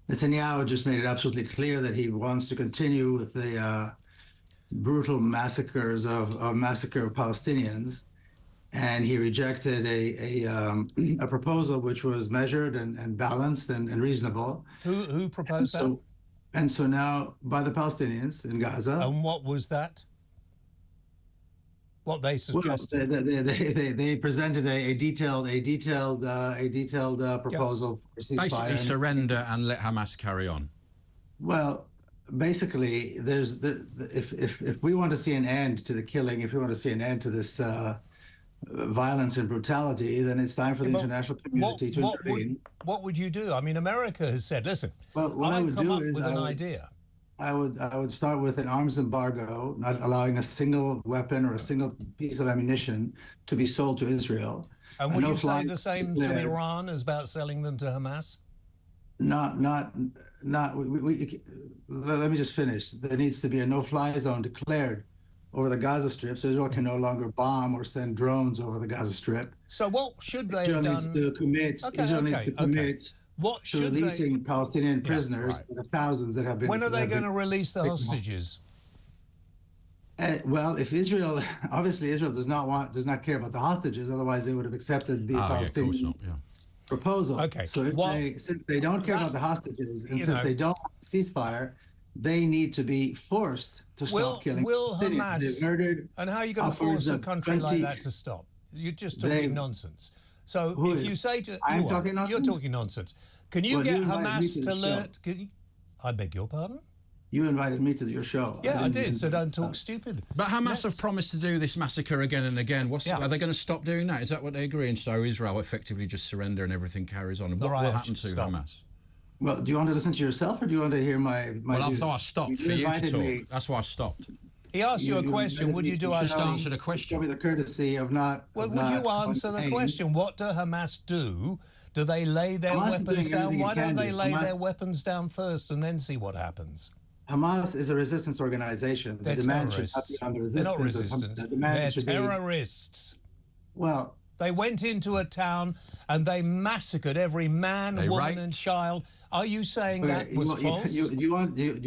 Netanyahu just made it absolutely clear that he wants to continue with the brutal massacre of Palestinians, and he rejected a proposal which was measured and balanced and reasonable. Who proposed that? And so now, by the Palestinians in Gaza. And what was that? What they suggested? Well, they presented a detailed proposal for ceasefire. Basically, surrender and let Hamas carry on. Well, basically, if we want to see an end to the killing, if we want to see an end to this violence and brutality, then it's time for the international community to intervene. What would you do? I mean, America has said, listen, I've come up with an idea. I would start with an arms embargo, not allowing a single weapon or a single piece of ammunition to be sold to Israel. And would you say the same to Iran as about selling them to Hamas? Let me just finish. There needs to be a no-fly zone declared over the Gaza Strip, so Israel can no longer bomb or send drones over the Gaza Strip. So what should they have done? Israel needs to commit to releasing Palestinian prisoners, the thousands that have been... When are they going to release the hostages? Well, if Israel, obviously Israel does not care about the hostages, otherwise they would have accepted the Palestinian proposal. Okay. So since they don't care about the hostages, and since they don't want a ceasefire, they need to be forced to stop killing. Will Hamas, murdered, and how are you going to force a country like that to stop? You're just talking nonsense. So if you say to... You're talking nonsense. Can you get Hamas to learn... I beg your pardon? You invited me to your show. Yeah, I did, so don't talk stupid. But Hamas have promised to do this massacre again and again. Are they going to stop doing that? Is that what they agree? And so Israel effectively just surrender and everything carries on. And what will happen to Hamas? Well, do you want to listen to yourself or do you want to hear my Well, I thought I stopped for you to talk. That's why I stopped. He asked you a question. Would you do our just answer the question? Show me the courtesy of not... Well, would you answer the question? What do Hamas do? Do they lay their weapons down? Why don't they lay their weapons down first and then see what happens? Hamas is a resistance organization. They're terrorists. They're not resistance. They're terrorists. Well... They went into a town and they massacred every man, woman, and child. Are you saying that was false? Do you want to?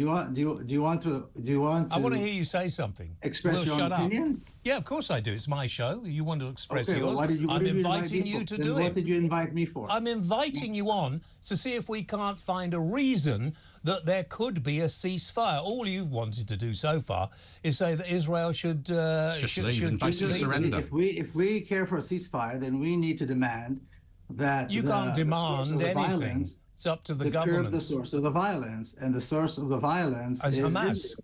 I want to hear you say something. Express your own opinion? Yeah, of course I do. It's my show. You want to express yours. Well, I'm inviting you to do it. What did you invite me for? I'm inviting you on to see if we can't find a reason that there could be a ceasefire. All you've wanted to do so far is say that Israel should just leave and basically surrender. If we care for a ceasefire, then we need to demand that you can't demand anything. It's up to the government. Curb the source of the violence, and the source of the violence is Hamas.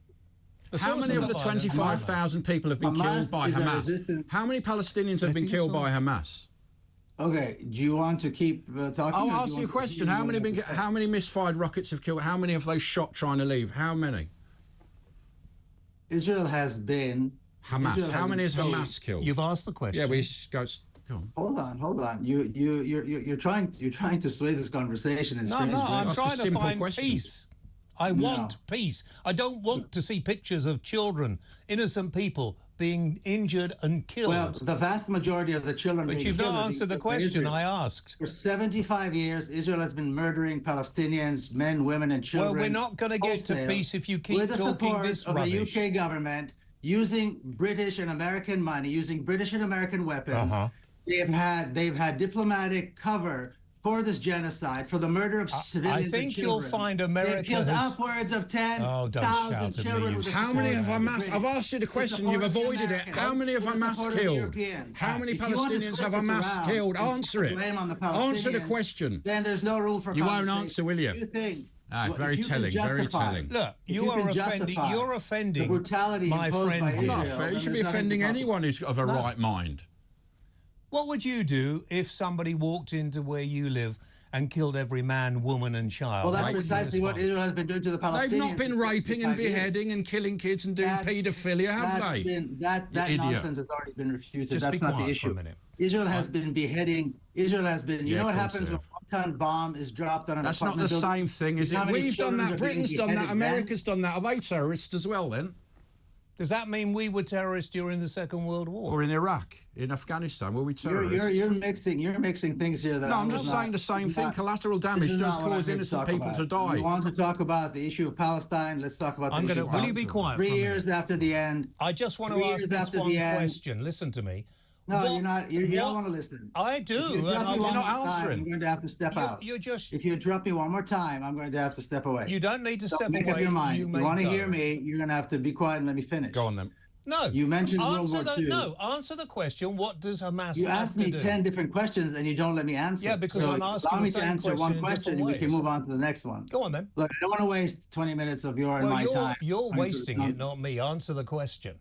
How many of the 25,000 people have been killed by Hamas? How many Palestinians have been killed by Hamas? Okay, do you want to keep talking? I'll ask you a question. How many misfired rockets have killed? How many of those shot trying to leave? How many? Israel has been... Hamas. How many has Hamas killed? You've asked the question. Yeah, we go... Hold on. You're trying to sway this conversation. No, I'm trying to find peace. I want peace. I don't want to see pictures of children, innocent people, being injured and killed. Well, the vast majority of the children... But you've not answered the question I asked. For 75 years, Israel has been murdering Palestinians, men, women, and children. Well, we're not going to get to peace if you keep talking this rubbish. With the support of the UK government, using British and American money, using British and American weapons... They've had diplomatic cover for this genocide, for the murder of civilians and children. I think you'll find America They've killed upwards of 10,000 children. How many have Hamas... I've asked you the question, you've avoided it. How many have Hamas killed? How many Palestinians have Hamas killed? Answer it. Answer the question. Then there's no room for conversation. You won't answer, will you? You think... very telling, very telling. Look, you're offending the brutality my friend. I'm not offending. You should be offending anyone who's of a right mind. What would you do if somebody walked into where you live and killed every man, woman and child? Well, that's precisely what Israel has been doing to the Palestinians. They've not been raping and beheading and killing kids and doing paedophilia, have they? That nonsense has already been refuted. That's not the issue. Israel has been beheading. Israel has been... You know what happens when a one-ton bomb is dropped on an apartment building? That's not the same thing, is it? We've done that. Britain's done that. America's done that. Are they terrorists as well, then? Does that mean we were terrorists during the Second World War? Or in Iraq, in Afghanistan, were we terrorists? You're mixing things here. That no, I'm just saying the same thing. Collateral damage does cause innocent people to die. You want to talk about the issue of Palestine? Let's talk about the issue of Palestine. Will you be quiet? 3 years after the end. I just want to ask this one question. Listen to me. No, you're not. You don't want to listen. I do. You're not answering. I'm going to have to step out. If you interrupt me one more time, I'm going to have to step away. You don't need to step away. Make up your mind. If you want to hear me, you're going to have to be quiet and let me finish. Go on then. No. You mentioned World War II. No, answer the question. What does Hamas You asked me 10 different questions and you don't let me answer. Yeah, because I'm asking the same question. Allow me to answer one question and we can move on to the next one. Go on then. Look, I don't want to waste 20 minutes of your and my time. You're wasting it, not me. Answer the question.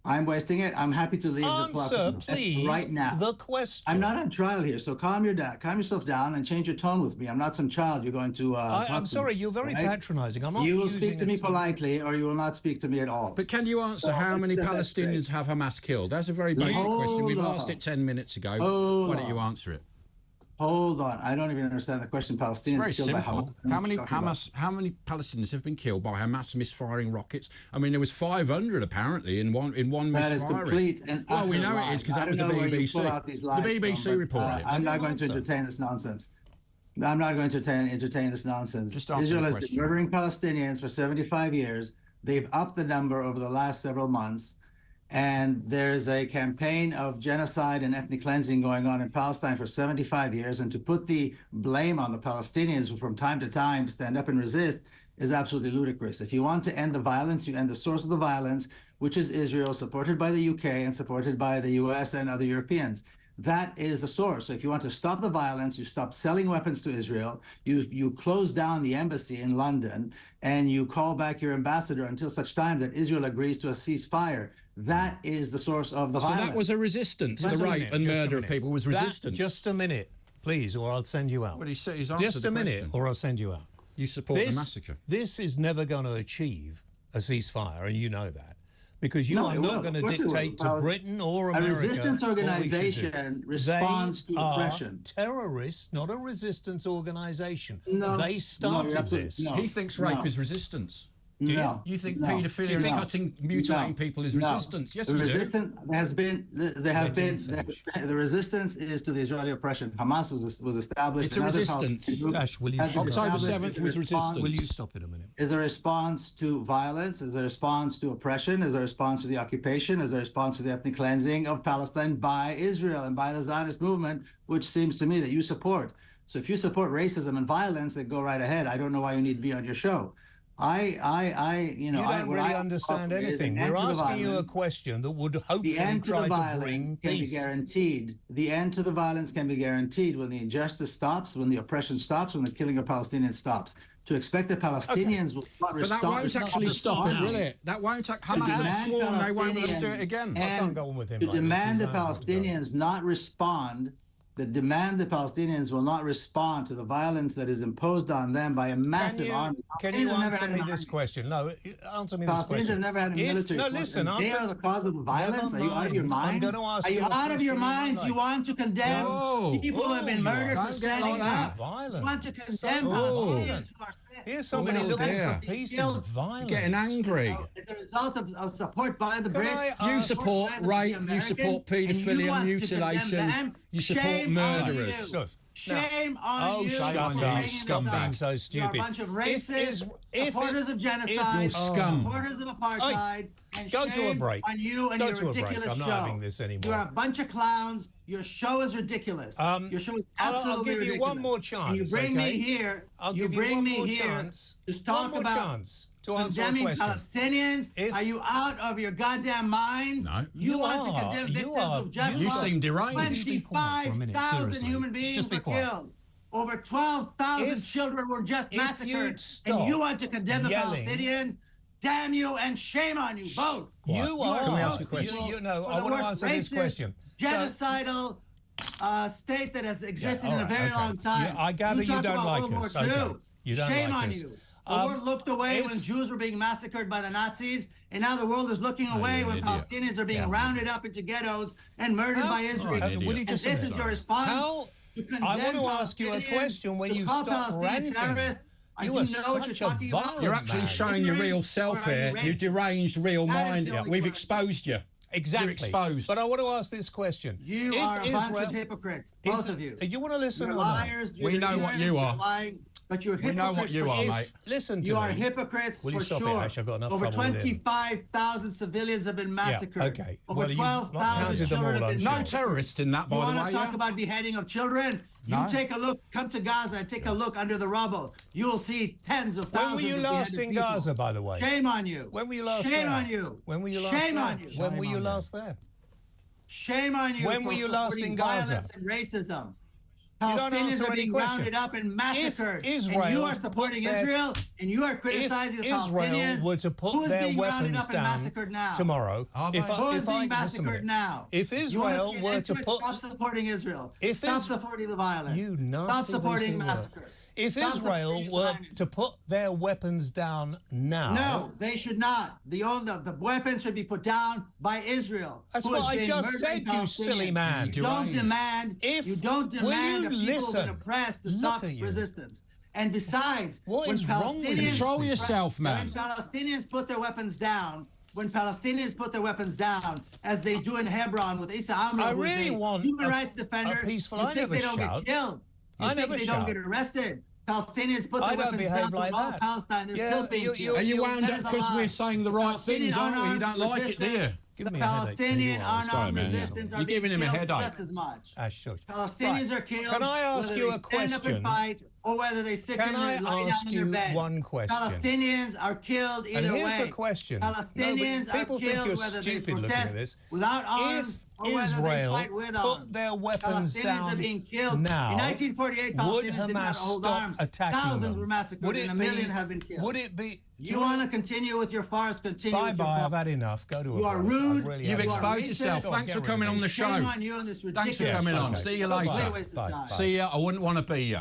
I'm wasting it. I'm happy to leave the platform. Please, right now. The question. I'm not on trial here, so calm yourself down and change your tone with me. I'm not some child you're going to I'm sorry, you're very patronizing. I'm not. You will speak to me politely or you will not speak to me at all. But can you answer how many Palestinians have Hamas killed? That's a very basic question. We've asked it 10 minutes ago. Why don't you answer it? Hold on. I don't even understand the question. Palestinians killed by Hamas. How many Palestinians have been killed by Hamas misfiring rockets? I mean, there was 500 apparently in one misfiring. That is complete and utter we know lie. it is because that was the BBC. The BBC reported it. I'm not going to entertain this nonsense. I'm not going to entertain this nonsense. Israel has been murdering Palestinians for 75 years. They've upped the number over the last several months. And there's a campaign of genocide and ethnic cleansing going on in Palestine for 75 years. And to put the blame on the Palestinians who from time to time stand up and resist is absolutely ludicrous. If you want to end the violence, you end the source of the violence, which is Israel, supported by the UK and supported by the US and other Europeans. That is the source. So if you want to stop the violence, you stop selling weapons to Israel, you close down the embassy in London, and you call back your ambassador until such time that Israel agrees to a ceasefire. That is the source of the violence. So that was a resistance. The rape and murder of people was resistance. Just a minute, please, or I'll send you out. But he's just a minute, or I'll send you out. You support the massacre. This is never going to achieve a ceasefire, and you know that. Because you are not going to dictate to Britain or America. A resistance organization responds to oppression. Terrorists, not a resistance organization. No, they started this. No, he thinks rape is resistance. Do you? You think paedophilia and cutting, mutilating people is resistance? Yes, we do. The resistance is to the Israeli oppression. Hamas was established. It's a resistance. Dash, will you October 7th was resistance. Will you stop it a minute? Is a response to violence, is a response to oppression, is a response to the occupation, is a response to the ethnic cleansing of Palestine by Israel and by the Zionist movement, which seems to me that you support. So if you support racism and violence, then go right ahead. I don't know why you need to be on your show. You don't really understand anything. We're asking you a question that would hopefully try to bring peace. The end to the violence can be guaranteed when the injustice stops, when the oppression stops, when the killing of Palestinians stops. To expect the Palestinians will not respond. But that won't actually stop it, will it? That won't. Hamas have sworn they won't do it again. I can't go on with him. To demand the Palestinians not respond. The demand the Palestinians will not respond to the violence that is imposed on them by a massive army. Can you answer me this question? No, answer me this question. Palestinians have never had a military force. No, listen. They are the cause of the violence. Are you out of your minds? Are you out of your minds? You want to condemn people who have been murdered for standing up? You want to condemn Palestinians who are Here's somebody looking for peace and violence. Getting angry. As a result of support by the Brits. You support rape, you support paedophilia, mutilation, you support murderers. Shame on you. Shut up, scumbag. So stupid. You're a bunch of racist, supporters of genocide, supporters of apartheid, and go to a break. On you and your ridiculous show. I'm not having this anymore. You're a bunch of clowns. Your show is ridiculous. Your show is absolutely ridiculous. I'll give you one more chance. And you bring me here. You bring me here to talk about condemning Palestinians. Are you out of your goddamn minds? No. You want to condemn victims of justice. You seem deranged. 25,000 human beings were killed. Over 12,000 children were just massacred. And you want to condemn the Palestinians? Damn you and shame on you both. You are. Can we ask a question? I want to answer this question. Genocidal state that has existed in a very long time. I gather you don't like us. Shame on you. The world looked away when Jews were being massacred by the Nazis, and now the world is looking away when Palestinians are being rounded up into ghettos and murdered by Israel. And this is your response to condemn I want to ask you a question when you stop ranting. You are such a violent man. You're actually showing your real self here. You deranged real mind. We've exposed you. Exactly. You're exposed. But I want to ask this question. You are a bunch of hypocrites, both of you. You want to listen You're or not? liars. We know what you are. Lying, but you're hypocrites. We know what you are, mate. Listen to me. You are hypocrites for sure. Ash? I've got enough Over trouble with him. 25,000 civilians have been massacred. Yeah, okay. Over 12,000 children have been No terrorists in that, by the way. You want to talk about beheading of children? You take a look, come to Gaza and take a look under the rubble. You will see tens of thousands. When were you last in Gaza, by the way? Shame on you. When were you last there? Shame on you. When were you last Shame there? on you. When were you last there? Shame on you. When were you last in Gaza? Violence and racism. Palestinians are being rounded up and massacred. And you are supporting Israel, and you are criticizing the Palestinians. Israel were to put their weapons down tomorrow, who's being massacred now? If Israel were to put... Stop supporting Israel. Stop supporting the violence. You nasty Stop supporting massacre. If Israel were to put their weapons down now... No, they should not. The weapons should be put down by Israel. That's what I just said, you silly man. You don't demand that people who've been oppressed to stop resistance. And besides, what is wrong with you? Control yourself, man. When Palestinians put their weapons down, as they do in Hebron with Issa Amra, who's a human rights defender, peaceful. you think they don't get killed. You think they don't get arrested. Palestinians put their weapons down for all Palestine. They're still being killed. Are you wound up because we're saying the right things, aren't we? You don't like it, do you? The Palestinian unarmed resistance are being killed just as much. Palestinians are killed. Can I ask you a question? Stand up and fight, or whether they sit and lay down in their beds. One question. Palestinians are killed either way. And here's the question. Palestinians are killed whether they protest without arms or whether they fight with arms. Put their weapons Palestinians down are being killed. now, in 1948, Palestinians did not hold arms. Thousands were massacred and 1 million have been killed. Would it be... You want to continue with your farce? Continue. Bye-bye. I've had enough. Go to a... You are rude. You've exposed yourself. Thanks for coming on the show. Shame on you on this ridiculous... Thanks for coming on. See you later. Bye. See ya. I wouldn't want to be you.